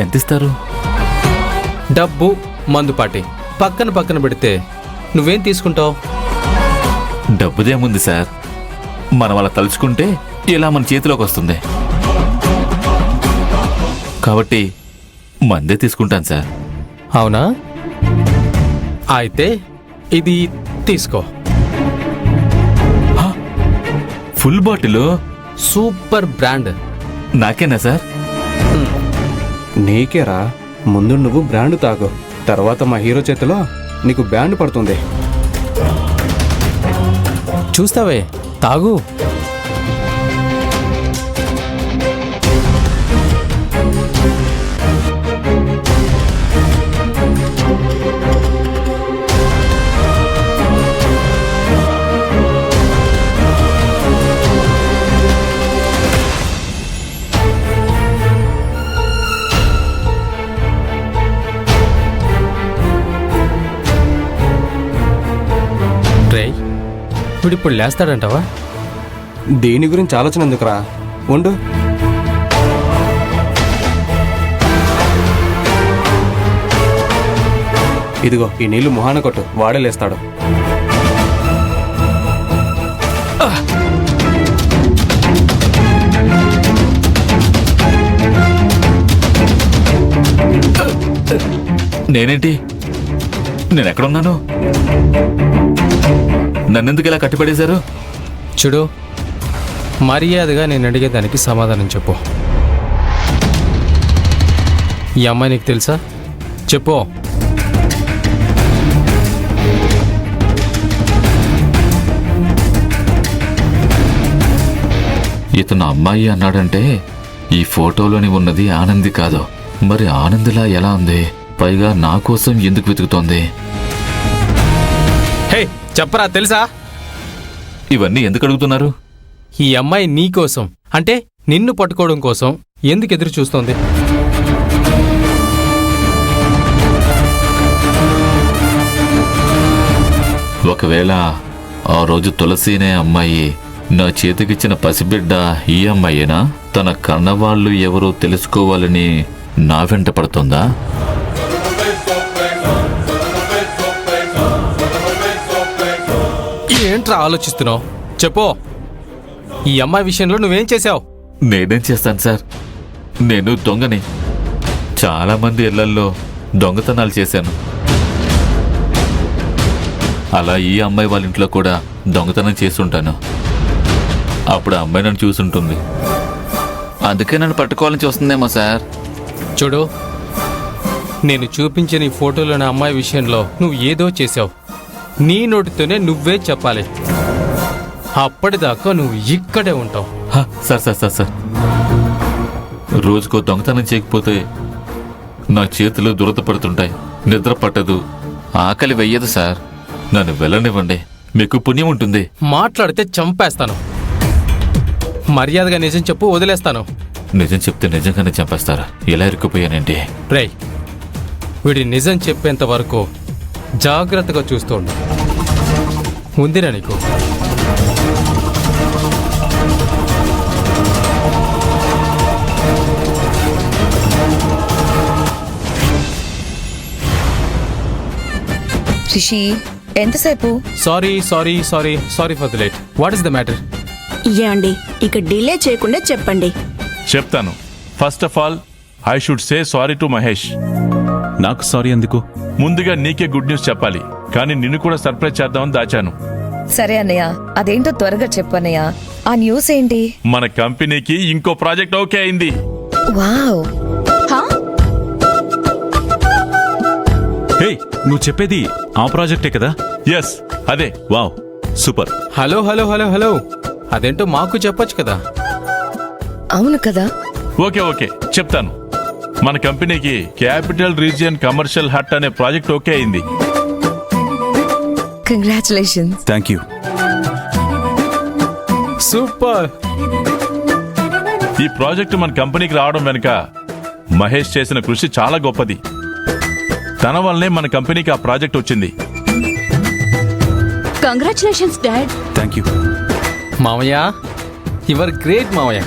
ఎంత ఇస్తారు? డబ్బు మందుపాటి పక్కన పక్కన పెడితే నువ్వేం తీసుకుంటావు? డబ్బుదేముంది సార్, మనం అలా తలుచుకుంటే ఇలా మన చేతిలోకి వస్తుంది. కాబట్టి మందే తీసుకుంటాను సార్. అవునా? అయితే ఇది తీసుకో. Full bottle? Super brand. నాకేనా సార్? నీకేరా. ముందు నువ్వు బ్రాండ్ తాగు, తర్వాత మా హీరో చేతిలో నీకు బ్యాండ్ పడుతుంది. చూస్తావే, తాగు. ఇప్పుడు లేస్తాడంటావా? దీని గురించి ఆలోచన ఎందుకురా, ఉండు. ఇదిగో ఈ నీళ్లు మొహాన కొట్టు, వాడే లేస్తాడు. నేనేంటి? నేనెక్కడున్నాను? నన్నెందుకు ఇలా కట్టిపడేశారు? చూడు, మర్యాదగా నేను అడిగేదానికి సమాధానం చెప్పు. ఈ అమ్మాయి నీకు తెలుసా? చెప్పు. ఇతను అమ్మాయి అన్నాడంటే ఈ ఫోటోలోని ఉన్నది ఆనంది కాదు. మరి ఆనందిలా ఎలా ఉంది? పైగా నా కోసం ఎందుకు వెతుకుతోంది? హే, చెప్పరా, తెలుసా? ఇవన్నీ ఎందుకు అడుగుతున్నారు? ఈ అమ్మాయి నీ కోసం, అంటే నిన్ను పట్టుకోవడం కోసం ఎందుకు ఎదురు చూస్తోంది? ఒకవేళ ఆ రోజు తులసినే అమ్మాయి నా చేతికిచ్చిన పసిబిడ్డ ఈ అమ్మాయేనా? తన కన్నవాళ్ళు ఎవరో తెలుసుకోవాలని నా వెంట పడుతుందా? ఏంట్రా ఆలోచిస్తున్నావు? చెప్పు. ఈ అమ్మాయి విషయంలో నువ్వేం చేశావు? నేనేం చేస్తాను సార్, నేను దొంగని. చాలా మంది ఇళ్లల్లో దొంగతనాలు చేశాను. అలా ఈ అమ్మాయి వాళ్ళ ఇంట్లో కూడా దొంగతనం చేస్తుంటాను. అప్పుడు ఆ అమ్మాయి నన్ను చూసుంటుంది, అందుకే నన్ను పట్టుకోవాలని చూస్తుందేమో సార్. చూడు, నేను చూపించిన ఈ ఫోటోలోని అమ్మాయి విషయంలో నువ్వు ఏదో చేశావు. నీ నోటితోనే నువ్వే చెప్పాలి. అప్పటిదాకా నువ్వు ఇక్కడే ఉంటావు. సార్ సార్ సార్ సార్, రోజుకో దొంగతనం చేయకపోతే నా చేతులు దురద పడుతుంటాయి, నిద్ర పట్టదు, ఆకలి వెయ్యదు సార్. నన్ను వెళ్ళనివ్వండి, మీకు పుణ్యం ఉంటుంది. మాట్లాడితే చంపేస్తాను. మర్యాదగా నిజం చెప్పు, వదిలేస్తాను. నిజం చెప్తే నిజంగానే చంపేస్తారా? ఎలా ఇరుక్కుపోయానండి? రేయ్, వీడి నిజం చెప్పేంత వరకు జాగ్రత్తగా చూస్తుండు. ఉందిరా నీకు? రిషి, ఎంతసేపు? Sorry sorry sorry sorry for the late. What is the matter? ఏమండి, ఇక డిలే చేయకుండా చెప్పండి. చెప్తాను. First of all I should say sorry to Mahesh. నాకు సారీ ఎందుకు? ముందుగా నీకే గుడ్ న్యూస్ చెప్పాలి, కానీ నిన్ను కూడా సర్ప్రైజ్ చేద్దామని దాచాను. సరే అన్నయ్య, అదేంటో త్వరగా చెప్పు అన్నయ్య. ఆ న్యూస్ ఏంటి? మన కంపెనీకి ఇంకో ప్రాజెక్ట్ ఓకే అయింది. వావ్! హే, నువ్వు చెప్పేది ఆ ప్రాజెక్టే కదా? ఎస్, అదే. Wow, super. Hello hello hello hello, అదేంటో మాకు చెప్పొచ్చు కదా. అవును కదా. ఓకే ఓకే, చెప్తాను. మన కంపెనీకి క్యాపిటల్ రీజియన్ కమర్షియల్ హట్ అనే ప్రాజెక్ట్ ఓకే అయింది. కంగ్రాచులేషన్స్. Thank you. సూపర్. ఈ ప్రాజెక్ట్ మన కంపెనీకి రావడం వెనుక మహేష్ చేసిన కృషి చాలా గొప్పది. తన వల్లనే మన కంపెనీకి ఆ ప్రాజెక్ట్ వచ్చింది. Congratulations dad. థ్యాంక్ యూ మామయ్య, యువర్ గ్రేట్ మామయ్య.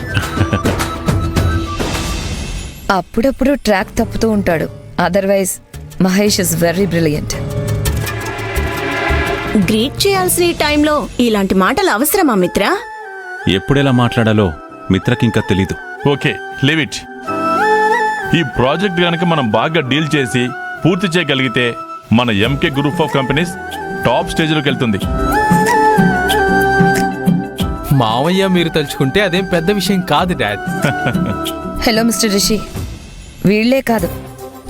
అప్పుడప్పుడు ట్రాక్ తప్పుతూ ఉంటాడు. Otherwise Mahesh is very brilliant. Greet చేయాల్సిన ఈ టైంలో ఇలాంటి మాటలు అవసరమా మిత్ర? ఎప్పుడెలా మాట్లాడాలో మిత్రకింకా తెలీదు. Okay, leave it. ఈ ప్రాజెక్ట్ గనక మనం బాగా డీల్ చేసి పూర్తి చేయగలిగితే మన MK group of companies top స్టేజ్లోకి వెళ్తుంది. మావయ్య మీరు తలుచుకుంటే అదేం పెద్ద విషయం కాదు డాడ్. హలో మిస్టర్ రిషి, వీళ్లే కాదు,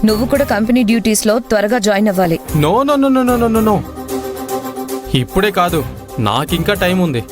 నువ్వు కూడా కంపెనీ డ్యూటీస్లో త్వరగా జాయిన్ అవ్వాలి. No no no no no no no. ఇప్పుడే కాదు, నాకింకా టైం ఉంది.